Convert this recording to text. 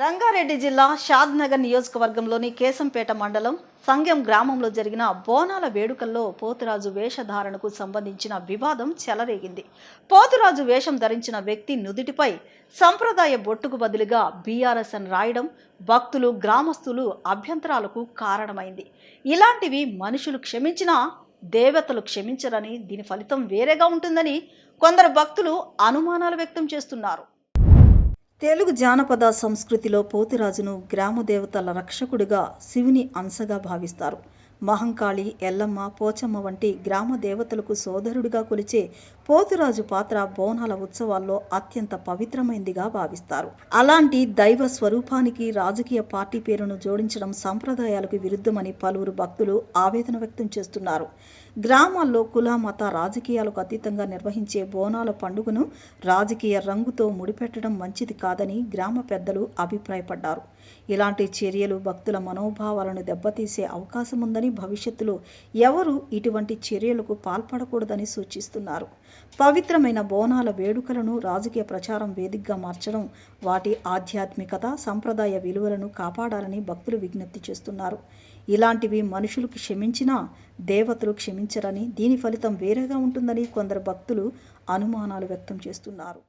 రంగారెడ్డి జిల్లా షాద్నగర్ నియోజకవర్గంలోని కేశంపేట మండలం సంగెం గ్రామంలో జరిగిన బోనాల వేడుకల్లో పోతురాజు వేషధారణకు సంబంధించిన వివాదం చెలరేగింది. పోతురాజు వేషం ధరించిన వ్యక్తి నుదిటిపై సంప్రదాయ బొట్టుకు బదులుగా బీఆర్ఎస్ అని రాయడం భక్తులు, గ్రామస్తులు అభ్యంతరాలకు కారణమైంది. ఇలాంటివి మనుషులు క్షమించినా దేవతలు క్షమించరని, దీని ఫలితం వేరేగా ఉంటుందని కొందరు భక్తులు అనుమానాలు వ్యక్తం చేస్తున్నారు. తెలుగు జానపద సంస్కృతిలో పోతురాజును గ్రామ దేవతల రక్షకుడిగా, శివుని అంశగా భావిస్తారు. మహంకాళి, ఎల్లమ్మ, పోచమ్మ వంటి గ్రామ దేవతలకు సోదరుడిగా కొలిచే పోతురాజు పాత్ర బోనాల ఉత్సవాల్లో అత్యంత పవిత్రమైందిగా భావిస్తారు. అలాంటి దైవ స్వరూపానికి రాజకీయ పార్టీ పేరును జోడించడం సంప్రదాయాలకు విరుద్ధమని పలువురు భక్తులు ఆవేదన వ్యక్తం చేస్తున్నారు. గ్రామాల్లో కుల, మత, రాజకీయాలకు అతీతంగా నిర్వహించే బోనాల పండుగను రాజకీయ రంగుతో ముడిపెట్టడం మంచిది కాదని గ్రామ పెద్దలు అభిప్రాయపడ్డారు. ఇలాంటి చర్యలు భక్తుల మనోభావాలను దెబ్బతీసే అవకాశం ఉందని, భవిష్యత్తులో ఎవరు ఇటువంటి చర్యలకు పాల్పడకూడదని సూచిస్తున్నారు. పవిత్రమైన బోనాల వేడుకలను రాజకీయ ప్రచారం వేదికగా మార్చడం, వాటి ఆధ్యాత్మికత, సంప్రదాయ విలువలను కాపాడాలని భక్తులు విజ్ఞప్తి చేస్తున్నారు. ఇలాంటివి మనుషులు క్షమించినా దేవతలు క్షమించరని, దీని ఫలితం వేరేగా ఉంటుందని కొందరు భక్తులు అనుమానాలు వ్యక్తం చేస్తున్నారు.